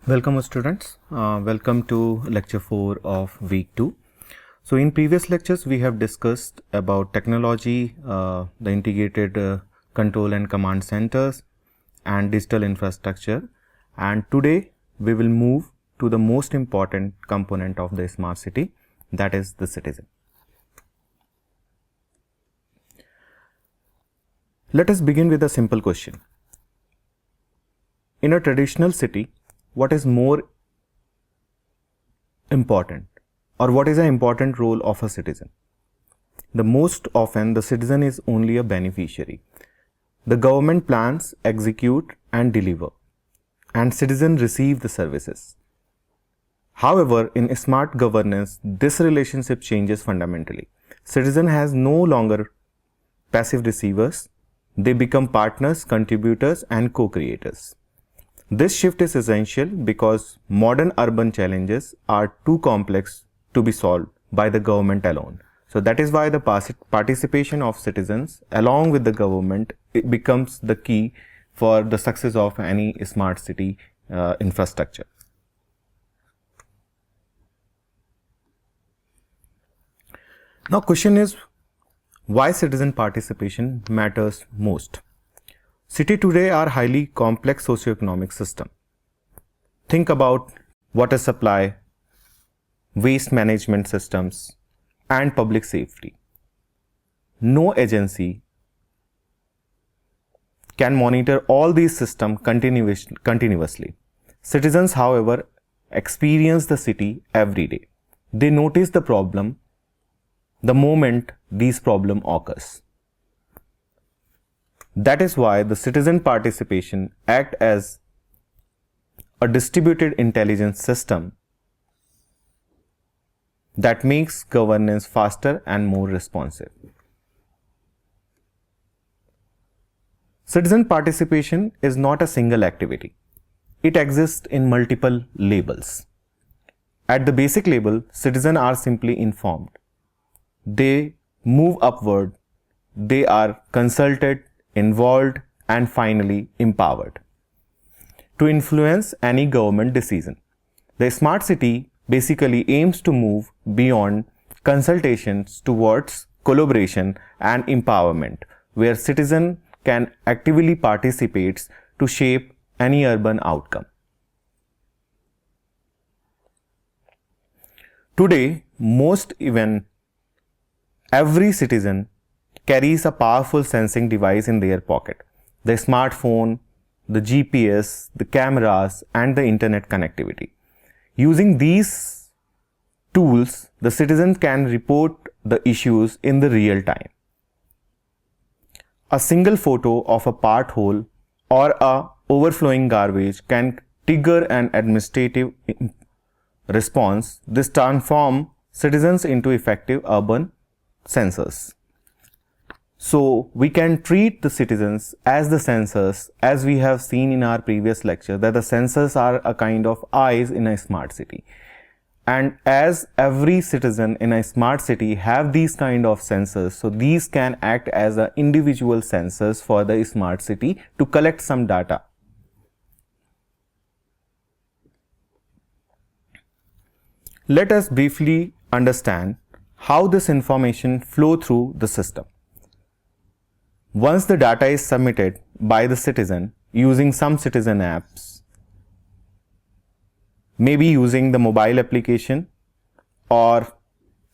Welcome students, welcome to lecture 4 of week 2. So in previous lectures we have discussed about technology, the integrated control and command centers and digital infrastructure, and today we will move to the most important component of the smart city, that is the citizen. Let us begin with a simple question. In a traditional city, what is more important, or what is the important role of a citizen? The most often the citizen is only a beneficiary. The government plans, execute and deliver, and citizens receive the services. However, in smart governance, this relationship changes fundamentally. Citizen has no longer passive receivers. They become partners, contributors and co-creators. This shift is essential because modern urban challenges are too complex to be solved by the government alone. So that is why the participation of citizens along with the government becomes the key for the success of any smart city infrastructure. Now question is, why citizen participation matters most? Cities today are highly complex socioeconomic system. Think about water supply, waste management systems, and public safety. No agency can monitor all these systems continuously. Citizens, however, experience the city every day. They notice the problem the moment these problems occurs. That is why the citizen participation acts as a distributed intelligence system that makes governance faster and more responsive. Citizen participation is not a single activity. It exists in multiple levels. At the basic level, citizens are simply informed. They move upward. They are consulted, involved and finally empowered to influence any government decision. The smart city basically aims to move beyond consultations towards collaboration and empowerment, where citizens can actively participate to shape any urban outcome. Today, every citizen carries a powerful sensing device in their pocket. The smartphone, the GPS, the cameras and the internet connectivity. Using these tools, the citizen can report the issues in the real time. A single photo of a pothole or a overflowing garbage can trigger an administrative response. This transforms citizens into effective urban sensors. So we can treat the citizens as the sensors, as we have seen in our previous lecture, that the sensors are a kind of eyes in a smart city. And as every citizen in a smart city have these kind of sensors, so these can act as a individual sensors for the smart city to collect some data. Let us briefly understand how this information flow through the system. Once the data is submitted by the citizen using some citizen apps, maybe using the mobile application or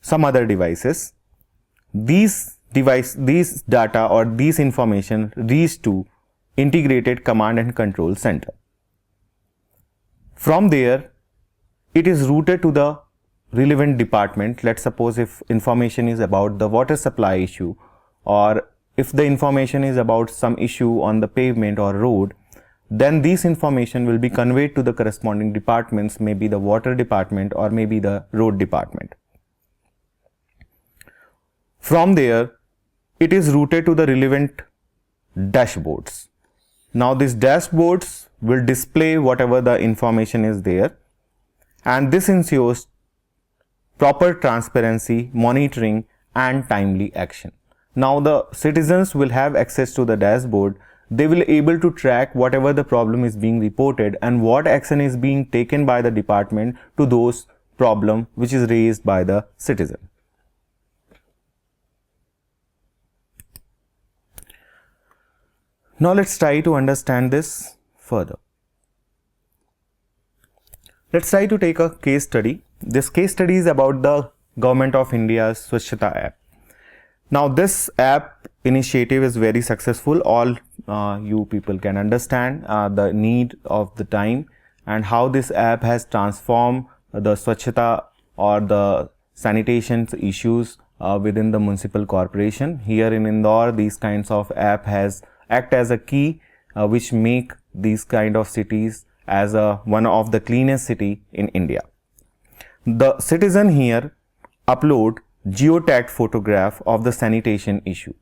some other devices, these data or these information reach to integrated command and control center. From there, it is routed to the relevant department. Let's suppose if information is about the water supply issue, or if the information is about some issue on the pavement or road, then this information will be conveyed to the corresponding departments, maybe the water department or maybe the road department. From there, it is routed to the relevant dashboards. Now these dashboards will display whatever the information is there, and this ensures proper transparency, monitoring and timely action. Now the citizens will have access to the dashboard they will able to track whatever the problem is being reported and what action is being taken by the department to those problem which is raised by the citizen. Now let's try to understand this further. Let's try to take a case study. This case study is about the Government of India's Swachhata app. Now this app initiative is very successful. All you people can understand the need of the time and how this app has transformed the Swachhata or the sanitation issues within the municipal corporation. Here in Indore, these kinds of app has act as a key which make these kind of cities as one of the cleanest city in India. The citizen here upload geotagged photograph of the sanitation issue.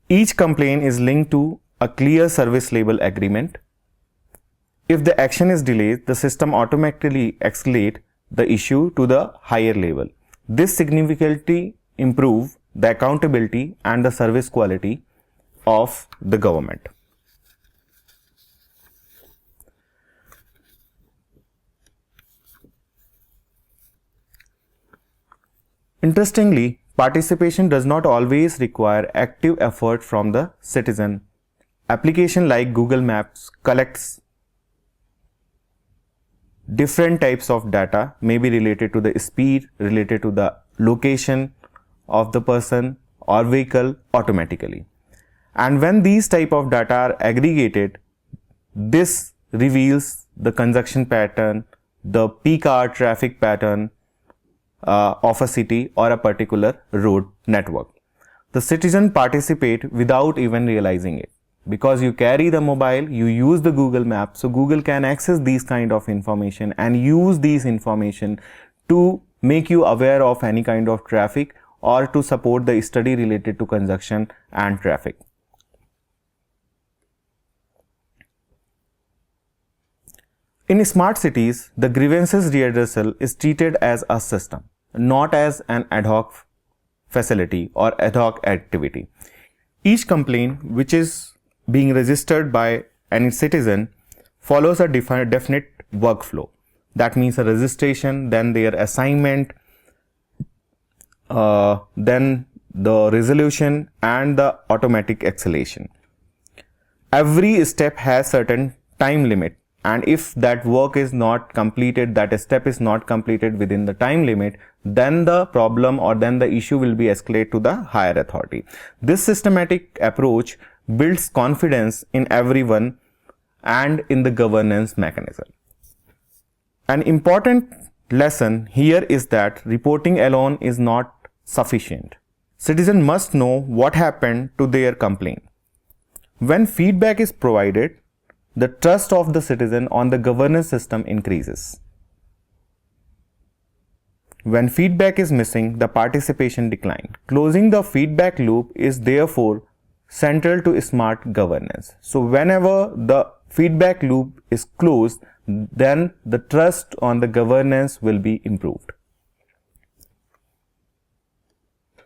Each complaint is linked to a clear service level agreement. If the action is delayed, the system automatically escalates the issue to the higher level. This significantly improves the accountability and the service quality of the government. Interestingly, participation does not always require active effort from the citizen. Application like Google Maps collects different types of data, may be related to the speed, related to the location of the person or vehicle automatically. And when these type of data are aggregated, this reveals the congestion pattern, the peak hour traffic pattern of a city or a particular road network. The citizen participate without even realizing it. Because you carry the mobile, you use the Google Maps, so Google can access these kind of information and use these information to make you aware of any kind of traffic or to support the study related to congestion and traffic. In smart cities, the grievances redressal is treated as a system, not as an ad hoc facility or ad hoc activity. Each complaint which is being registered by any citizen follows a definite workflow. That means a registration, then their assignment, then the resolution and the automatic escalation. Every step has certain time limit, and if that work is not completed, that step is not completed within the time limit, then the problem or then the issue will be escalated to the higher authority. This systematic approach builds confidence in everyone and in the governance mechanism. An important lesson here is that reporting alone is not sufficient. Citizens must know what happened to their complaint. When feedback is provided, the trust of the citizen on the governance system increases. When feedback is missing, the participation declines. Closing the feedback loop is therefore central to smart governance. So whenever the feedback loop is closed, then the trust on the governance will be improved.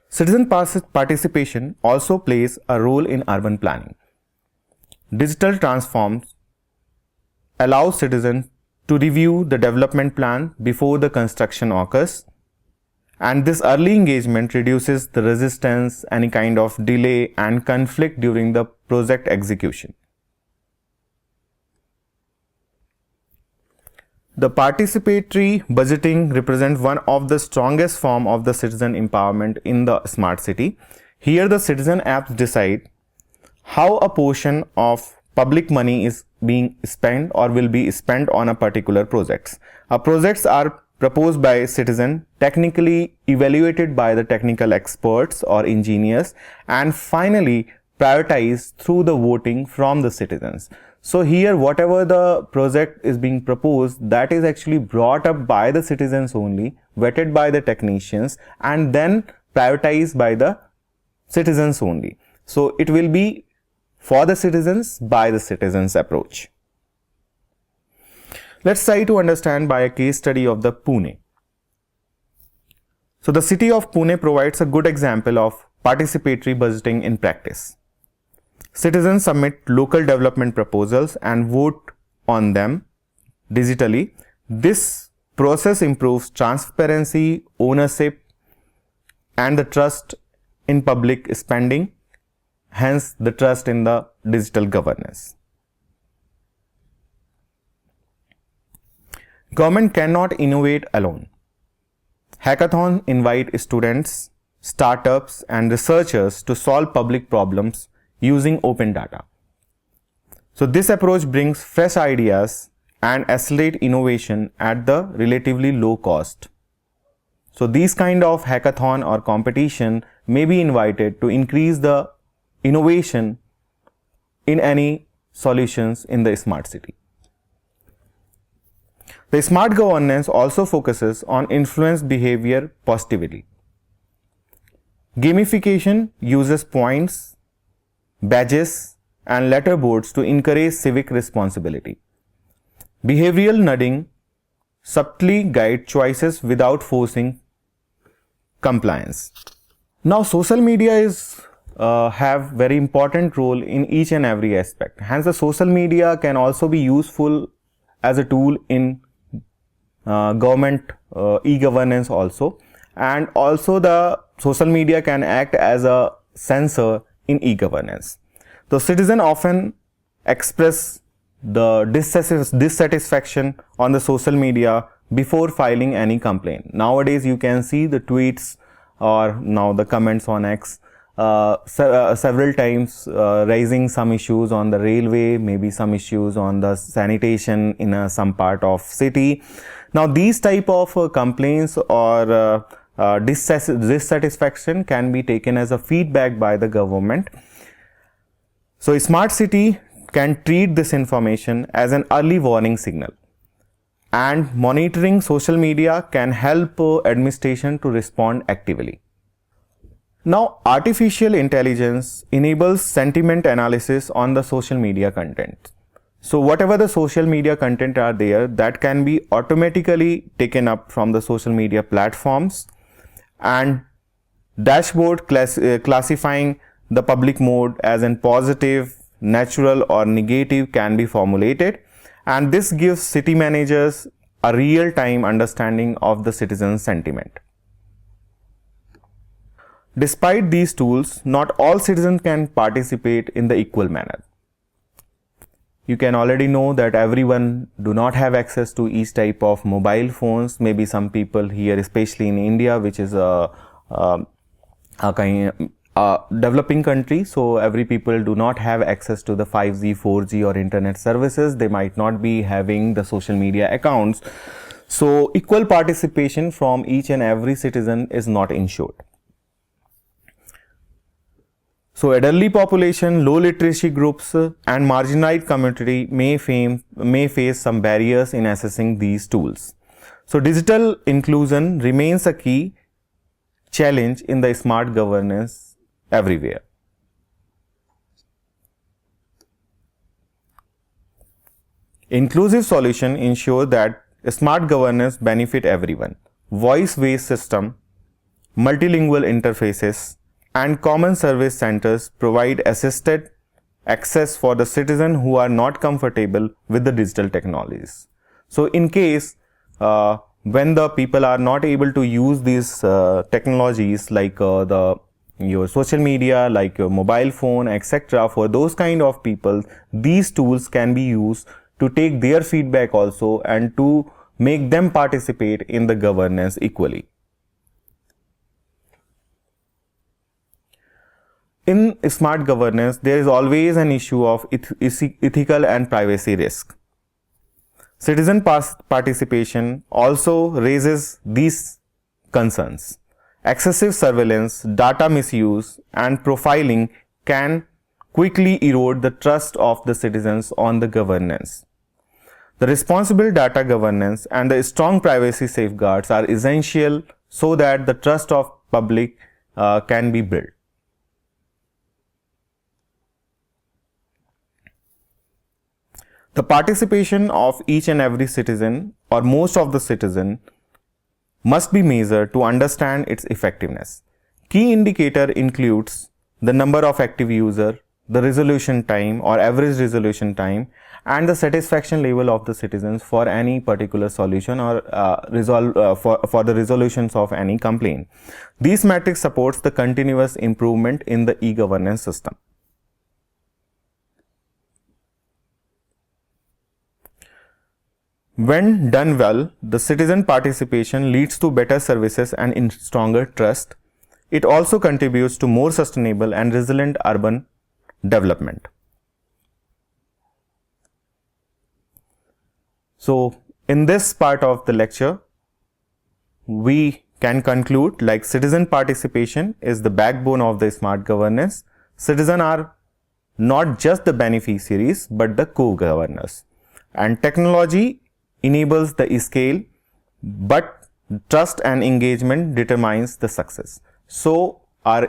Citizen participation also plays a role in urban planning. Digital transforms allow citizens to review the development plan before the construction occurs, and this early engagement reduces the resistance, any kind of delay and conflict during the project execution. The participatory budgeting represents one of the strongest forms of the citizen empowerment in the smart city. Here the citizen apps decide how a portion of public money is being spent or will be spent on a particular projects. Projects are proposed by citizen, technically evaluated by the technical experts or engineers, and finally prioritized through the voting from the citizens. So here whatever the project is being proposed, that is actually brought up by the citizens only, vetted by the technicians, and then prioritized by the citizens only. So it will be for the citizens by the citizens approach. Let's try to understand by a case study of the Pune. So the city of Pune provides a good example of participatory budgeting in practice. Citizens submit local development proposals and vote on them digitally. This process improves transparency, ownership, and the trust in public spending, hence the trust in the digital governance. Government cannot innovate alone. Hackathons invite students, startups, and researchers to solve public problems using open data. So this approach brings fresh ideas and accelerate innovation at the relatively low cost. So these kind of hackathon or competition may be invited to increase the innovation in any solutions in the smart city. The smart governance also focuses on influence behavior positively. Gamification uses points, badges, and letterboards to encourage civic responsibility. Behavioral nudging subtly guides choices without forcing compliance. Now, social media have very important role in each and every aspect. Hence, the social media can also be useful as a tool in government e-governance also, and also the social media can act as a censor in e-governance. The citizen often express the dissatisfaction on the social media before filing any complaint. Nowadays you can see the tweets or now the comments on X several times raising some issues on the railway, maybe some issues on the sanitation in some part of city. Now these type of complaints or dissatisfaction can be taken as a feedback by the government. So a smart city can treat this information as an early warning signal, and monitoring social media can help administration to respond actively. Now, artificial intelligence enables sentiment analysis on the social media content. So whatever the social media content are there, that can be automatically taken up from the social media platforms, and dashboard classifying the public mode as in positive, natural or negative can be formulated, and this gives city managers a real-time understanding of the citizen's sentiment. Despite these tools, not all citizens can participate in the equal manner. You can already know that everyone do not have access to each type of mobile phones. Maybe some people here, especially in India, which is a developing country, so every people do not have access to the 5G, 4G or internet services. They might not be having the social media accounts. So equal participation from each and every citizen is not ensured. So elderly population, low literacy groups and marginalized community may face some barriers in accessing these tools. So digital inclusion remains a key challenge in the smart governance everywhere. Inclusive solution ensure that smart governance benefit everyone. Voice-based system, multilingual interfaces, and common service centers provide assisted access for the citizen who are not comfortable with the digital technologies. So in case when the people are not able to use these technologies like your social media, like your mobile phone, etc., for those kind of people, these tools can be used to take their feedback also and to make them participate in the governance equally. In smart governance, there is always an issue of ethical and privacy risk. Citizen participation also raises these concerns. Excessive surveillance, data misuse, and profiling can quickly erode the trust of the citizens on the governance. The responsible data governance and the strong privacy safeguards are essential so that the trust of public can be built. The participation of each and every citizen or most of the citizen must be measured to understand its effectiveness. Key indicator includes the number of active users, the resolution time or average resolution time, and the satisfaction level of the citizens for any particular solution or for the resolutions of any complaint. These metrics supports the continuous improvement in the e-governance system. When done well, the citizen participation leads to better services and in stronger trust. It also contributes to more sustainable and resilient urban development. So, in this part of the lecture, we can conclude like citizen participation is the backbone of the smart governance. Citizens are not just the beneficiaries but the co-governors, and technology enables the scale, but trust and engagement determines the success. So our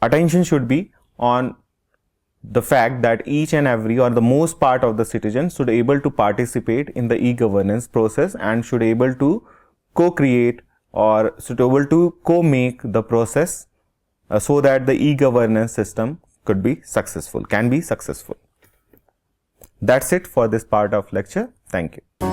attention should be on the fact that each and every or the most part of the citizens should able to participate in the e-governance process and should able to co-create or should able to co-make the process so that the e-governance system could be successful, can be successful. That's it for this part of lecture. Thank you.